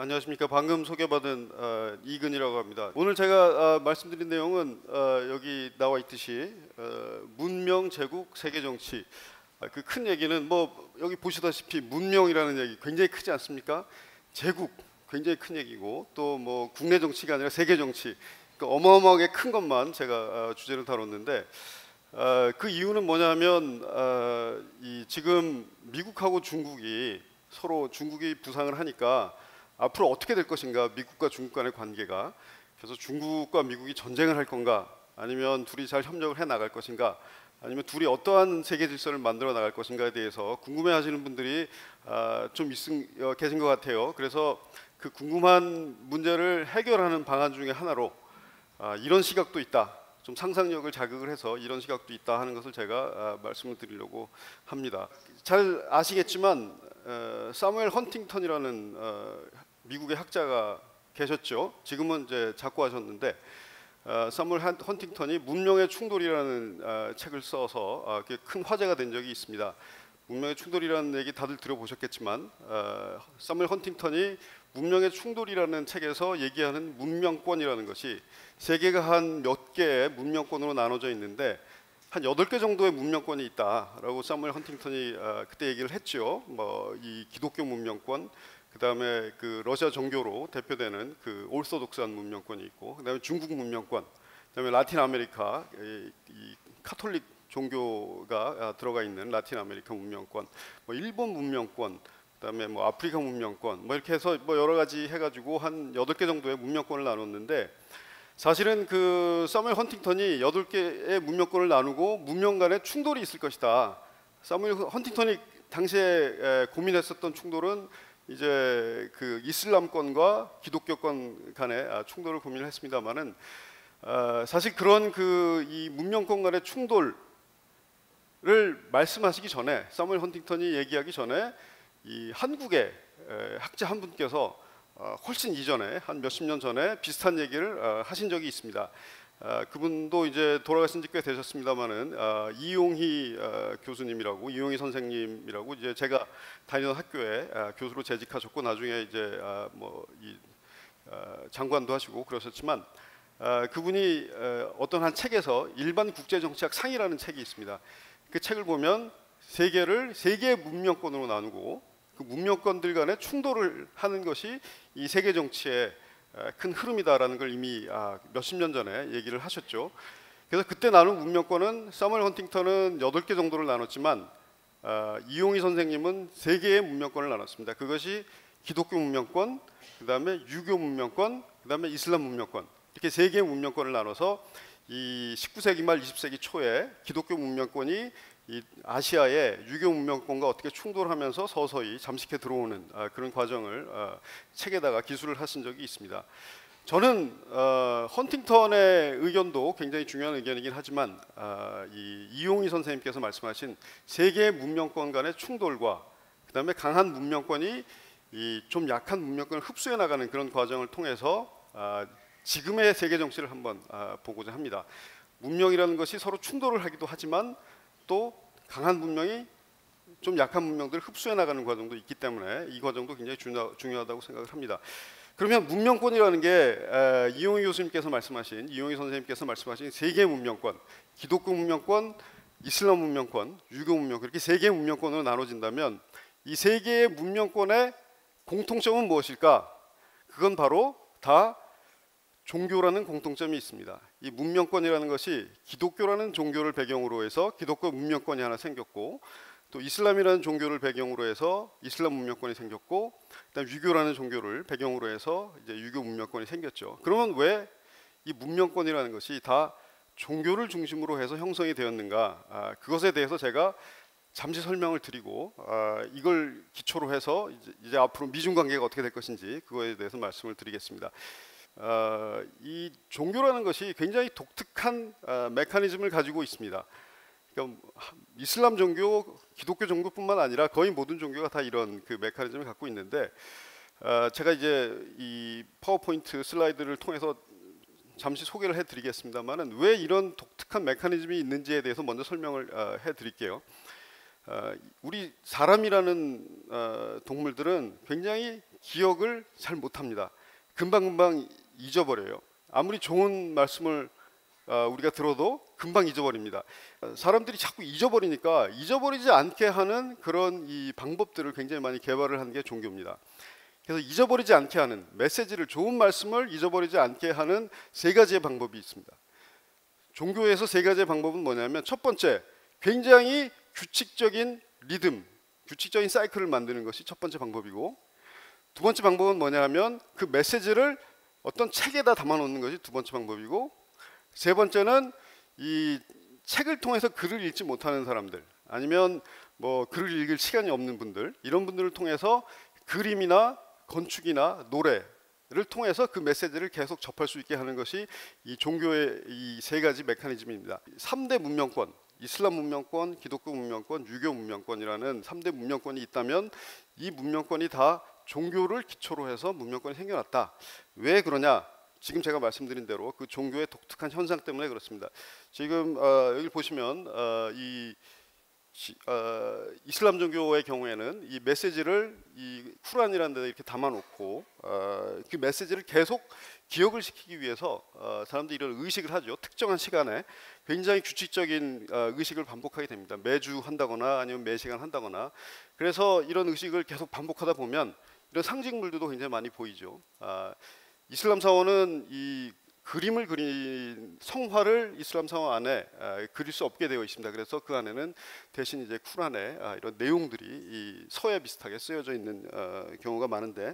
안녕하십니까. 방금 소개받은 이근이라고 합니다. 오늘 제가 말씀드린 내용은 여기 나와 있듯이 문명, 제국, 세계 정치, 그 큰 얘기는 뭐 여기 보시다시피 문명이라는 얘기 굉장히 크지 않습니까? 제국 굉장히 큰 얘기고, 또 뭐 국내 정치가 아니라 세계 정치, 그러니까 어마어마하게 큰 것만 제가 주제를 다뤘는데, 그 이유는 뭐냐면 지금 미국하고 중국이 서로, 중국이 부상을 하니까 앞으로 어떻게 될 것인가, 미국과 중국 간의 관계가. 그래서 중국과 미국이 전쟁을 할 건가, 아니면 둘이 잘 협력을 해 나갈 것인가, 아니면 둘이 어떠한 세계 질서를 만들어 나갈 것인가에 대해서 궁금해하시는 분들이 좀 계신 것 같아요. 그래서 그 궁금한 문제를 해결하는 방안 중에 하나로 이런 시각도 있다, 좀 상상력을 자극을 해서 이런 시각도 있다 하는 것을 제가 말씀을 드리려고 합니다. 잘 아시겠지만 사무엘 헌팅턴이라는 미국의 학자가 계셨죠. 지금은 이제 작고하셨는데, 사무엘 헌팅턴이 문명의 충돌이라는 책을 써서 큰 화제가 된 적이 있습니다. 문명의 충돌이라는 얘기 다들 들어보셨겠지만, 사무엘 헌팅턴이 문명의 충돌이라는 책에서 얘기하는 문명권이라는 것이 세계가 한 몇 개의 문명권으로 나눠져 있는데 한 8개 정도의 문명권이 있다라고 사무엘 헌팅턴이 그때 얘기를 했죠. 뭐 이 기독교 문명권, 그다음에 그 러시아 종교로 대표되는 그 올소독스한 문명권이 있고, 그다음에 중국 문명권, 그다음에 라틴 아메리카, 이 카톨릭 종교가 들어가 있는 라틴 아메리카 문명권, 뭐 일본 문명권, 그다음에 뭐 아프리카 문명권, 뭐 이렇게 해서 뭐 여러 가지 해가지고 한 8개 정도의 문명권을 나눴는데, 사실은 그 사무엘 헌팅턴이 8개의 문명권을 나누고 문명 간의 충돌이 있을 것이다. 사무엘 헌팅턴이 당시에 고민했었던 충돌은 이제 그 이슬람권과 기독교권 간의 충돌을 고민을 했습니다만은, 사실 그런 그 이 문명권 간의 충돌을 말씀하시기 전에, 사무엘 헌팅턴이 얘기하기 전에 이 한국의 학자 한 분께서 훨씬 이전에, 한 몇십 년 전에 비슷한 얘기를 하신 적이 있습니다. 그분도 이제 돌아가신 지 꽤 되셨습니다만은, 이용희 교수님이라고, 이용희 선생님이라고, 이제 제가 다니던 학교에 교수로 재직하셨고, 나중에 이제 장관도 하시고 그러셨지만, 그분이 어떤 한 책에서 일반 국제정치학 상이라는 책이 있습니다. 그 책을 보면 세계를 세 개의 문명권으로 나누고, 그 문명권들 간의 충돌을 하는 것이 이 세계 정치의 큰 흐름이다라는 걸 이미 몇십 년 전에 얘기를 하셨죠. 그래서 그때 나눈 문명권은 사무엘 헌팅턴은 8개 정도를 나눴지만, 이용희 선생님은 3개의 문명권을 나눴습니다. 그것이 기독교 문명권, 그다음에 유교 문명권, 그다음에 이슬람 문명권, 이렇게 3개의 문명권을 나눠서 이 19세기 말 20세기 초에 기독교 문명권이 이 아시아의 유교 문명권과 어떻게 충돌하면서 서서히 잠식해 들어오는 그런 과정을 책에다가 기술을 하신 적이 있습니다. 저는 헌팅턴의 의견도 굉장히 중요한 의견이긴 하지만, 이용희 선생님께서 말씀하신 세계의 문명권 간의 충돌과 그다음에 강한 문명권이 이 좀 약한 문명권을 흡수해 나가는 그런 과정을 통해서 지금의 세계 정치를 한번 보고자 합니다. 문명이라는 것이 서로 충돌을 하기도 하지만, 또 강한 문명이 좀 약한 문명들을 흡수해 나가는 과정도 있기 때문에 이 과정도 굉장히 중요하다고 생각을 합니다. 그러면 문명권이라는 게 이용희 교수님께서 말씀하신, 이용희 선생님께서 말씀하신 3개의 문명권, 기독교 문명권, 이슬람 문명권, 유교 문명권, 이렇게 3개의 문명권으로 나눠진다면 이 3개의 문명권의 공통점은 무엇일까? 그건 바로 다 종교라는 공통점이 있습니다. 이 문명권이라는 것이 기독교라는 종교를 배경으로 해서 기독교 문명권이 하나 생겼고, 또 이슬람이라는 종교를 배경으로 해서 이슬람 문명권이 생겼고, 그다음 유교라는 종교를 배경으로 해서 이제 유교 문명권이 생겼죠. 그러면 왜 이 문명권이라는 것이 다 종교를 중심으로 해서 형성이 되었는가? 그것에 대해서 제가 잠시 설명을 드리고, 이걸 기초로 해서 이제 앞으로 미중 관계가 어떻게 될 것인지 그거에 대해서 말씀을 드리겠습니다. 이 종교라는 것이 굉장히 독특한 메커니즘을 가지고 있습니다. 그러니까 이슬람 종교, 기독교 종교뿐만 아니라 거의 모든 종교가 다 이런 그 메커니즘을 갖고 있는데, 제가 이제 이 파워포인트 슬라이드를 통해서 잠시 소개를 해드리겠습니다만은, 왜 이런 독특한 메커니즘이 있는지에 대해서 먼저 설명을 해드릴게요. 우리 사람이라는 동물들은 굉장히 기억을 잘 못합니다. 금방금방 잊어버려요. 아무리 좋은 말씀을 우리가 들어도 금방 잊어버립니다. 사람들이 자꾸 잊어버리니까 잊어버리지 않게 하는 그런 이 방법들을 굉장히 많이 개발을 한 게 종교입니다. 그래서 잊어버리지 않게 하는 메시지를, 좋은 말씀을 잊어버리지 않게 하는 세 가지의 방법이 있습니다. 종교에서 세 가지의 방법은 뭐냐면, 첫 번째, 굉장히 규칙적인 리듬, 규칙적인 사이클을 만드는 것이 첫 번째 방법이고, 두 번째 방법은 뭐냐면 그 메시지를 어떤 책에다 담아 놓는 것이 두 번째 방법이고, 세 번째는 이 책을 통해서 글을 읽지 못하는 사람들, 아니면 뭐 글을 읽을 시간이 없는 분들, 이런 분들을 통해서 그림이나 건축이나 노래를 통해서 그 메시지를 계속 접할 수 있게 하는 것이 이 종교의 이 세 가지 메커니즘입니다. 3대 문명권, 이슬람 문명권, 기독교 문명권, 유교 문명권이라는 3대 문명권이 있다면, 이 문명권이 다 종교를 기초로 해서 문명권이 생겨났다. 왜 그러냐? 지금 제가 말씀드린 대로 그 종교의 독특한 현상 때문에 그렇습니다. 지금 여기 보시면 이슬람 종교의 경우에는 이 메시지를 이 쿠란이라는 데다 이렇게 담아놓고 그 메시지를 계속 기억을 시키기 위해서 사람들이 이런 의식을 하죠. 특정한 시간에 굉장히 규칙적인 의식을 반복하게 됩니다. 매주 한다거나 아니면 매시간 한다거나. 그래서 이런 의식을 계속 반복하다 보면 이런 상징물들도 굉장히 많이 보이죠. 이슬람 사원은 이 그림을 그린 성화를 이슬람 사원 안에 그릴 수 없게 되어 있습니다. 그래서 그 안에는 대신 이제 쿠란에 이런 내용들이 이 서에 비슷하게 쓰여져 있는 경우가 많은데,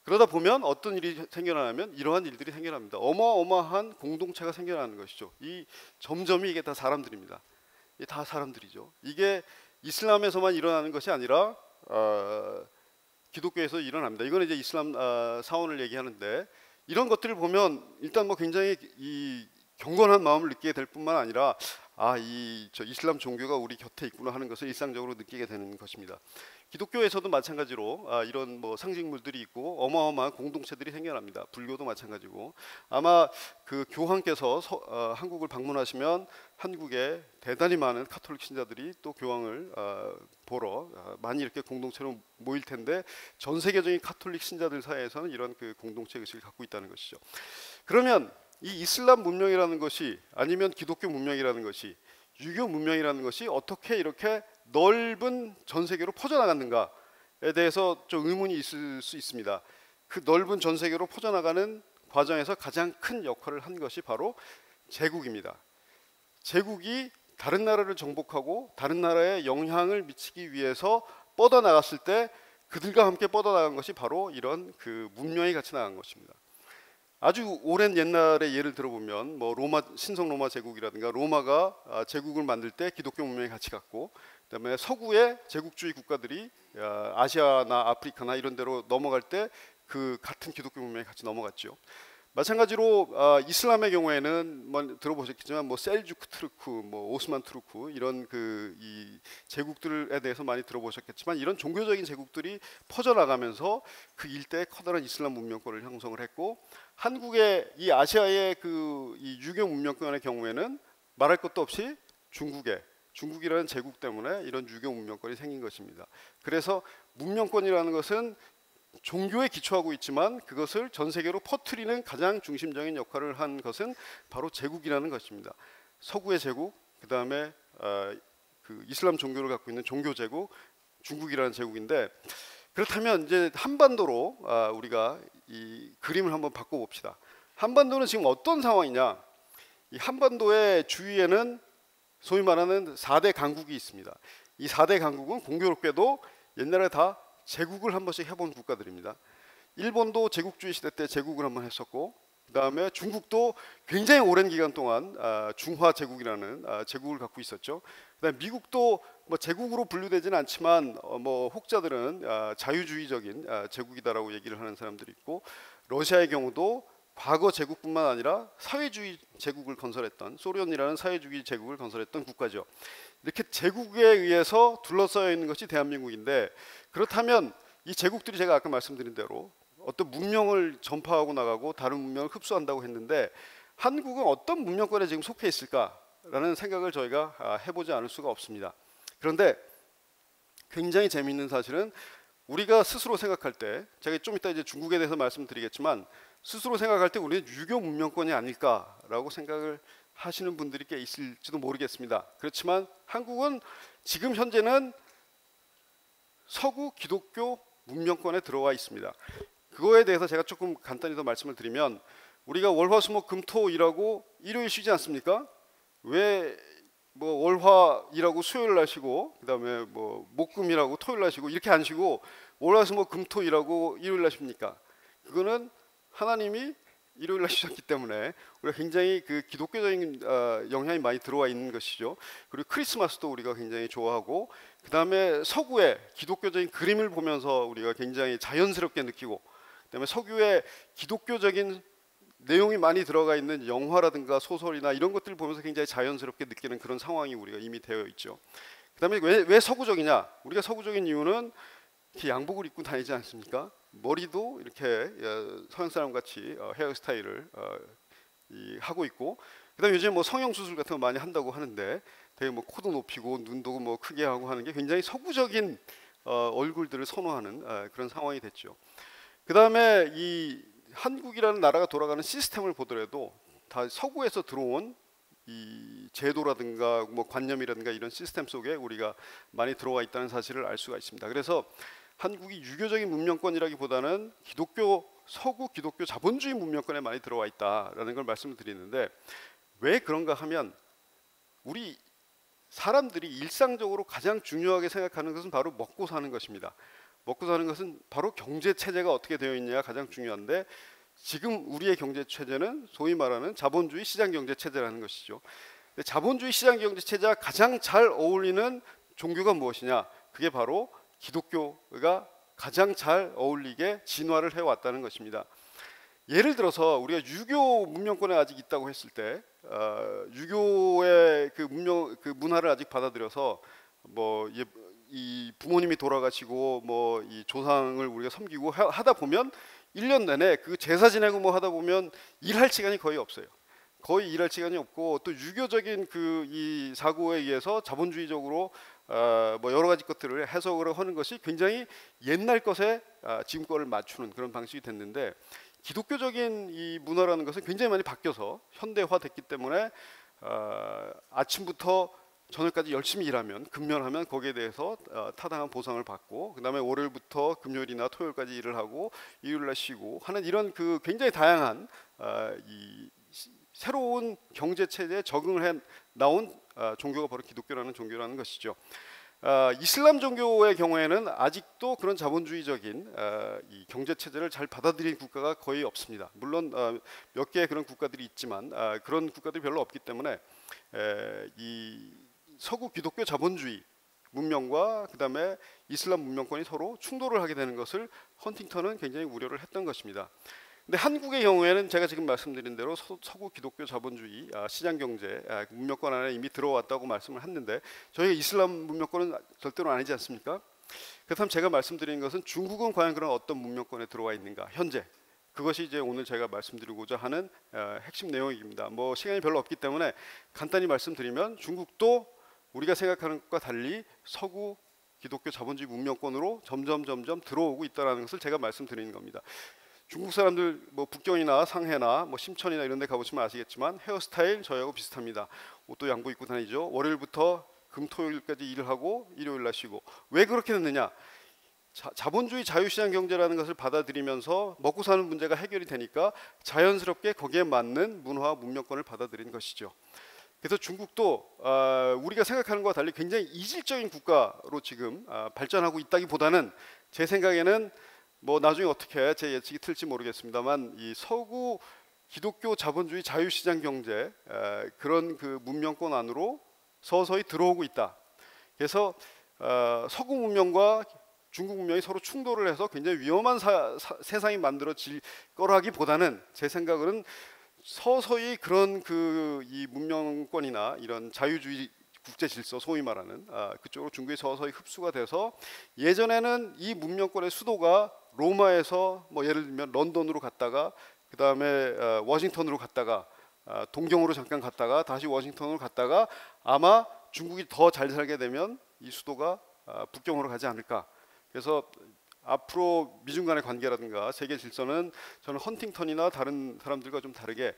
그러다 보면 어떤 일이 생겨나면 이러한 일들이 생겨납니다. 어마어마한 공동체가 생겨나는 것이죠. 이 점점이 이게 다 사람들입니다. 이게 다 사람들이죠. 이게 이슬람에서만 일어나는 것이 아니라 기독교에서 일어납니다. 이건 이제 이슬람 사원을 얘기하는데, 이런 것들을 보면 일단 뭐 굉장히 이 경건한 마음을 느끼게 될 뿐만 아니라 저 이슬람 종교가 우리 곁에 있구나 하는 것을 일상적으로 느끼게 되는 것입니다. 기독교에서도 마찬가지로 이런 뭐 상징물들이 있고 어마어마한 공동체들이 생겨납니다. 불교도 마찬가지고, 아마 그 교황께서 한국을 방문하시면 한국에 대단히 많은 카톨릭 신자들이 또 교황을 보러 많이 이렇게 공동체로 모일 텐데, 전 세계적인 카톨릭 신자들 사이에서는 이런 그 공동체 의식을 갖고 있다는 것이죠. 그러면 이 이슬람 문명이라는 것이, 아니면 기독교 문명이라는 것이, 유교 문명이라는 것이 어떻게 이렇게 넓은 전 세계로 퍼져나갔는가에 대해서 좀 의문이 있을 수 있습니다. 그 넓은 전 세계로 퍼져나가는 과정에서 가장 큰 역할을 한 것이 바로 제국입니다. 제국이 다른 나라를 정복하고 다른 나라에 영향을 미치기 위해서 뻗어나갔을 때 그들과 함께 뻗어나간 것이 바로 이런 그 문명이 같이 나간 것입니다. 아주 오랜 옛날의 예를 들어보면 뭐 신성 로마 제국이라든가, 로마가 제국을 만들 때 기독교 문명이 같이 갔고, 그다음에 서구의 제국주의 국가들이 아시아나 아프리카나 이런 데로 넘어갈 때 그 같은 기독교 문명이 같이 넘어갔죠. 마찬가지로 이슬람의 경우에는 뭐 들어보셨겠지만 뭐 셀주크 투르크, 뭐 오스만 투르크, 이런 이 제국들에 대해서 많이 들어보셨겠지만, 이런 종교적인 제국들이 퍼져나가면서 그 일대에 커다란 이슬람 문명권을 형성을 했고, 한국의 이 아시아의 이 유교 문명권의 경우에는 말할 것도 없이 중국이라는 제국 때문에 이런 유교 문명권이 생긴 것입니다. 그래서 문명권이라는 것은 종교에 기초하고 있지만 그것을 전 세계로 퍼뜨리는 가장 중심적인 역할을 한 것은 바로 제국이라는 것입니다. 서구의 제국, 그 다음에 그 이슬람 종교를 갖고 있는 종교 제국, 중국이라는 제국인데, 그렇다면 이제 한반도로 우리가 이 그림을 한번 바꿔봅시다. 한반도는 지금 어떤 상황이냐? 이 한반도의 주위에는 소위 말하는 4대 강국이 있습니다. 이 4대 강국은 공교롭게도 옛날에 다 제국을 한 번씩 해본 국가들입니다. 일본도 제국주의 시대 때 제국을 한번 했었고, 그 다음에 중국도 굉장히 오랜 기간 동안 중화 제국이라는 제국을 갖고 있었죠. 그다음에 미국도 뭐 제국으로 분류되지는 않지만 뭐 혹자들은 자유주의적인 제국이다라고 얘기를 하는 사람들이 있고, 러시아의 경우도 과거 제국뿐만 아니라 사회주의 제국을 건설했던, 소련이라는 사회주의 제국을 건설했던 국가죠. 이렇게 제국에 의해서 둘러싸여 있는 것이 대한민국인데, 그렇다면 이 제국들이 제가 아까 말씀드린 대로 어떤 문명을 전파하고 나가고 다른 문명을 흡수한다고 했는데, 한국은 어떤 문명권에 지금 속해 있을까라는 생각을 저희가 해보지 않을 수가 없습니다. 그런데 굉장히 재미있는 사실은 우리가 스스로 생각할 때, 제가 좀 이따 이제 중국에 대해서 말씀드리겠지만, 스스로 생각할 때 우리는 유교 문명권이 아닐까라고 생각을 하시는 분들이 꽤 있을지도 모르겠습니다. 그렇지만 한국은 지금 현재는 서구 기독교 문명권에 들어와 있습니다. 그거에 대해서 제가 조금 간단히 더 말씀을 드리면, 우리가 월화수목금토일하고 일요일 쉬지 않습니까? 왜 뭐 월화일하고 수요일 날 쉬고, 그다음에 뭐 목금이라고 토요일 날 쉬고 이렇게 안 쉬고 월화수목금토일하고 일요일 날 쉽니까? 그거는 하나님이 일요일 날 쉬셨기 때문에 우리가 굉장히 그 기독교적인 영향이 많이 들어와 있는 것이죠. 그리고 크리스마스도 우리가 굉장히 좋아하고, 그다음에 서구의 기독교적인 그림을 보면서 우리가 굉장히 자연스럽게 느끼고, 그다음에 서구의 기독교적인 내용이 많이 들어가 있는 영화라든가 소설이나 이런 것들을 보면서 굉장히 자연스럽게 느끼는 그런 상황이 우리가 이미 되어 있죠. 그다음에 왜 서구적이냐? 우리가 서구적인 이유는 이렇게 양복을 입고 다니지 않습니까? 머리도 이렇게 서양 사람 같이 헤어스타일을 하고 있고, 그다음에 요즘 뭐 성형 수술 같은 거 많이 한다고 하는데, 되게 뭐 코도 높이고 눈도 뭐 크게 하고 하는 게 굉장히 서구적인 얼굴들을 선호하는 그런 상황이 됐죠. 그다음에 이 한국이라는 나라가 돌아가는 시스템을 보더라도 다 서구에서 들어온 이 제도라든가 뭐 관념이라든가 이런 시스템 속에 우리가 많이 들어와 있다는 사실을 알 수가 있습니다. 그래서 한국이 유교적인 문명권이라기보다는 서구 기독교 자본주의 문명권에 많이 들어와 있다라는 걸 말씀을 드리는데, 왜 그런가 하면 우리 사람들이 일상적으로 가장 중요하게 생각하는 것은 바로 먹고 사는 것입니다. 먹고 사는 것은 바로 경제 체제가 어떻게 되어 있느냐가 가장 중요한데, 지금 우리의 경제 체제는 소위 말하는 자본주의 시장 경제 체제라는 것이죠. 근데 자본주의 시장 경제 체제와 가장 잘 어울리는 종교가 무엇이냐? 그게 바로 기독교가 가장 잘 어울리게 진화를 해왔다는 것입니다. 예를 들어서 우리가 유교 문명권에 아직 있다고 했을 때, 유교의 그 문화를 아직 받아들여서 뭐 이 부모님이 돌아가시고 뭐 이 조상을 우리가 섬기고 하다 보면 1년 내내 그 제사 지내고 뭐 하다 보면 일할 시간이 거의 없어요. 거의 일할 시간이 없고, 또 유교적인 그 이 사고에 의해서 자본주의적으로 뭐 여러 가지 것들을 해석을 하는 것이 굉장히 옛날 것에 지금 거를 맞추는 그런 방식이 됐는데, 기독교적인 이 문화라는 것은 굉장히 많이 바뀌어서 현대화됐기 때문에 아침부터 저녁까지 열심히 일하면 근면하면 거기에 대해서 타당한 보상을 받고, 그다음에 월요일부터 금요일이나 토요일까지 일을 하고 일요일날 쉬고 하는 이런 그 굉장히 다양한 이 새로운 경제 체제에 적응을 해 나온 종교가 바로 기독교라는 종교라는 것이죠. 이슬람 종교의 경우에는 아직도 그런 자본주의적인 이 경제 체제를 잘 받아들인 국가가 거의 없습니다. 물론 몇 개의 그런 국가들이 있지만 그런 국가들이 별로 없기 때문에 이 서구 기독교 자본주의 문명과 그다음에 이슬람 문명권이 서로 충돌을 하게 되는 것을 헌팅턴은 굉장히 우려를 했던 것입니다. 근데 한국의 경우에는 제가 지금 말씀드린 대로 서구 기독교 자본주의 시장 경제 문명권 안에 이미 들어왔다고 말씀을 했는데, 저희가 이슬람 문명권은 절대로 아니지 않습니까? 그렇다면 제가 말씀드리는 것은 중국은 과연 그런 어떤 문명권에 들어와 있는가 현재, 그것이 이제 오늘 제가 말씀드리고자 하는 핵심 내용입니다. 뭐 시간이 별로 없기 때문에 간단히 말씀드리면, 중국도 우리가 생각하는 것과 달리 서구 기독교 자본주의 문명권으로 점점 들어오고 있다는 것을 제가 말씀드리는 겁니다. 중국 사람들 뭐 북경이나 상해나 뭐 심천이나 이런 데 가보시면 아시겠지만 헤어스타일 저희하고 비슷합니다. 옷도 양복 입고 다니죠. 월요일부터 금토요일까지 일을 하고 일요일 날 쉬고. 왜 그렇게 됐느냐? 자본주의 자유시장 경제라는 것을 받아들이면서 먹고 사는 문제가 해결이 되니까 자연스럽게 거기에 맞는 문화와 문명권을 받아들인 것이죠. 그래서 중국도 우리가 생각하는 것과 달리 굉장히 이질적인 국가로 지금 발전하고 있다기보다는, 제 생각에는 뭐 나중에 어떻게 제 예측이 틀지 모르겠습니다만, 이 서구 기독교 자본주의 자유시장 경제 그런 그 문명권 안으로 서서히 들어오고 있다. 그래서 서구 문명과 중국 문명이 서로 충돌을 해서 굉장히 위험한 세상이 만들어질 거라기보다는, 제 생각으로는 서서히 그런 그 이 문명권이나 이런 자유주의 국제 질서 소위 말하는 그쪽으로 중국이 서서히 흡수가 돼서, 예전에는 이 문명권의 수도가 로마에서 뭐 예를 들면 런던으로 갔다가 그 다음에 워싱턴으로 갔다가 동경으로 잠깐 갔다가 다시 워싱턴으로 갔다가, 아마 중국이 더 잘 살게 되면 이 수도가 북경으로 가지 않을까. 그래서 앞으로 미중 간의 관계라든가 세계 질서는 저는 헌팅턴이나 다른 사람들과 좀 다르게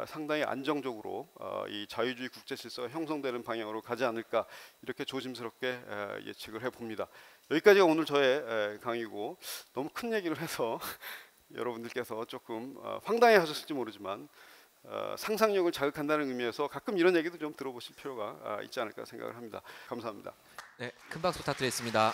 상당히 안정적으로 이 자유주의 국제 질서가 형성되는 방향으로 가지 않을까 이렇게 조심스럽게 예측을 해봅니다. 여기까지가 오늘 저의 강의고 너무 큰 얘기를 해서 여러분들께서 조금 황당해 하셨을지 모르지만 상상력을 자극한다는 의미에서 가끔 이런 얘기도 좀 들어보실 필요가 있지 않을까 생각을 합니다. 감사합니다. 네, 큰 박수 부탁드리겠습니다.